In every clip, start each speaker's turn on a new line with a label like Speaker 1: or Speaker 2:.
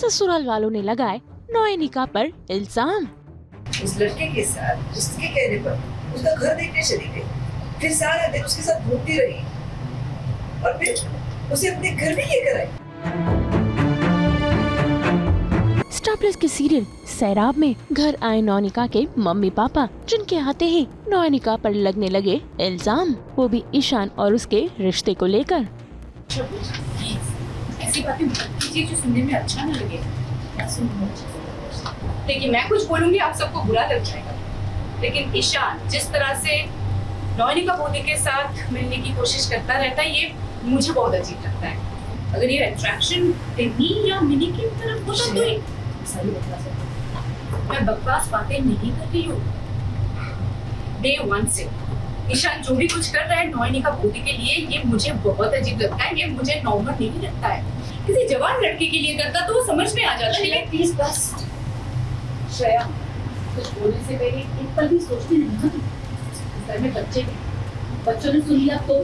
Speaker 1: ससुराल वालों ने लगाए नौनिका पर इल्जाम।
Speaker 2: उस लड़के के साथ उसके कहने पर उसका घर देखने चली गई, फिर सारा दिन उसके साथ घूमती रही और फिर उसे अपने घर में लेकर आई।
Speaker 1: स्टार प्लस के सीरियल सैराब में घर आए नौनिका के मम्मी पापा, जिनके आते ही नौनिका पर लगने लगे इल्जाम, वो भी ईशान और उसके रिश्ते को लेकर।
Speaker 3: ऐसी बातें मत कीजिए जो सुनने में अच्छा न लगे। देखिए, मैं कुछ बोलूंगी आप सबको बुरा लग जाएगा, लेकिन ईशान जिस तरह से नौनिका बोधी के साथ मिलने की कोशिश करता रहता है, ये मुझे बहुत अजीब लगता है। अगर ये अट्रैक्शन टिनी या मिनी की तरफ होता तो ये सारी बकवास है। मैं बकवास बातें नहीं कर रही हूँ। डे वन से ईशान जो भी कुछ कर रहा है नौनिका बोधी के लिए, ये मुझे बहुत अजीब लगता है। ये मुझे नॉर्मल नहीं लगता है। किसी जवान लड़के के लिए करता तो वो समझ में आ जाता, लेकिन प्लीज बस श्रेया, कुछ बोलने से पहले एक पल भी सोचती नहीं हो। घर में बच्चों ने सुन लिया तो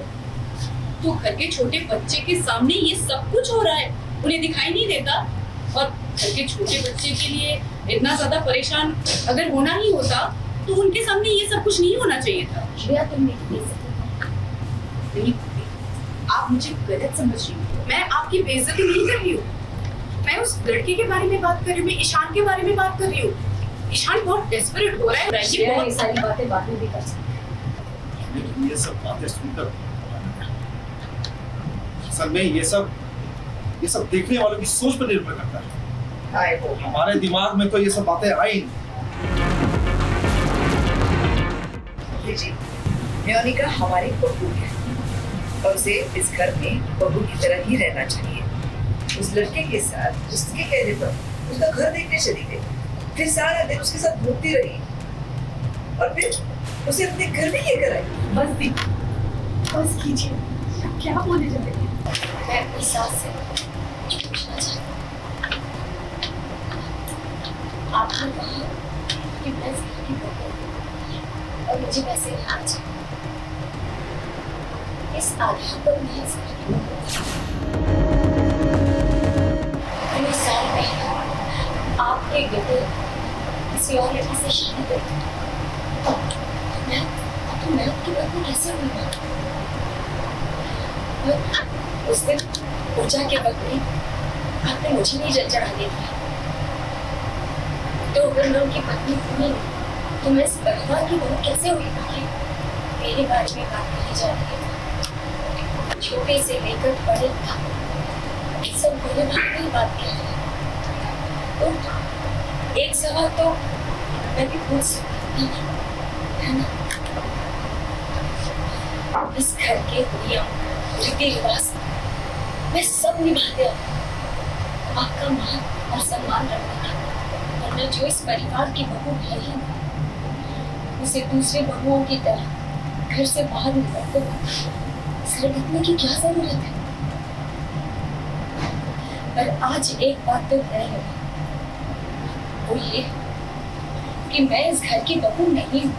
Speaker 3: घर के छोटे बच्चे के सामने ये सब कुछ हो रहा है, उन्हें दिखाई नहीं देता। और घर के छोटे बच्चे के लिए इतना ज्यादा परेशान अगर होना ही होता तो उनके सामने ये सब कुछ नहीं होना चाहिए था। श्रेया, तुम नहीं, आप मुझे गलत समझ रही हो। मैं आपकी बेइज्जती नहीं कर रही हूँ। मैं उस लड़के के बारे में बात कर रही हूँ, मैं ईशान के बारे में बात कर रही हूँ। ईशान बहुत डेस्परेट हो रहा है। ये सारी बातें बाद में भी कर सकते हैं।
Speaker 4: ये सब बातें सुनकर असल में ये सब देखने वालों की सोच पर निर्भर करता है। हमारे दिमाग में तो ये सब बातें आई
Speaker 2: नहीं। नौनिका हमारी बहू है और उसे इस घर में बहू की तरह ही रहना चाहिए। उस लड़के के साथ उसके कहने पर उसका घर देखने चली गई, फिर सारा दिन उसके साथ घूमती रही और फिर उसे अपने घर में लेकर आई।
Speaker 3: बस कीजिए, क्या बोले जा रहे हैं?
Speaker 5: मैं अपनी सास से पूछना चाहती हूँ। आपने कहा कि मैं घर की बहू हूँ और मुझे वैसे रहना चाहिए। इस आधार पर मैं इस घर की बहू हूँ। 2 साल पहले आपके बेटे किसी और लड़की से शादी कर दी, तो मैं आपकी बहू कैसे हुई? उस दिन पूजा के वक्त भी आपने मुझे नहीं चढ़ाने दिया, तो अगर मैं उनकी पत्नी हुई तो मैं इस परिवार की बहू कैसे हुई? मेरे बारे में बात कही जा रही है। छोटे से लेकर बड़े तक सब मेरे बारे में बात कर रहे हैं। तो एक सवाल तो मैं भी पूछ सकती हूँ, है ना? इस घर के नियम रीति रिवाज मैं सब निभाते आपका मान और सम्मान रखता था, वरना जो इस परिवार की बहू है ही उसे दूसरे बहुओं की तरह घर से बाहर निकलते सर ढकने की क्या जरूरत है? पर आज एक बात तो तय है, वो ये कि मैं इस घर की बहू नहीं हूँ।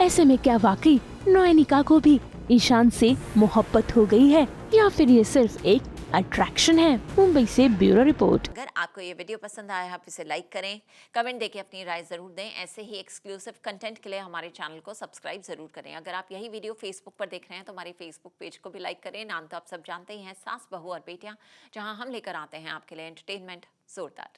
Speaker 1: ऐसे में क्या वाकई नौनिका को भी ईशान से मोहब्बत हो गई है या फिर ये सिर्फ एक अट्रैक्शन है? मुंबई से ब्यूरो रिपोर्ट।
Speaker 6: अगर आपको ये वीडियो पसंद आया, आप इसे लाइक करें, कमेंट देके अपनी राय जरूर दें। ऐसे ही एक्सक्लूसिव कंटेंट के लिए हमारे चैनल को सब्सक्राइब जरूर करें। अगर आप यही वीडियो फेसबुक पर देख रहे हैं तो हमारे फेसबुक पेज को भी लाइक करें। नाम तो आप सब जानते ही हैं, सास बहू और बेटियां, जहां हम लेकर आते हैं आपके लिए एंटरटेनमेंट जोरदार।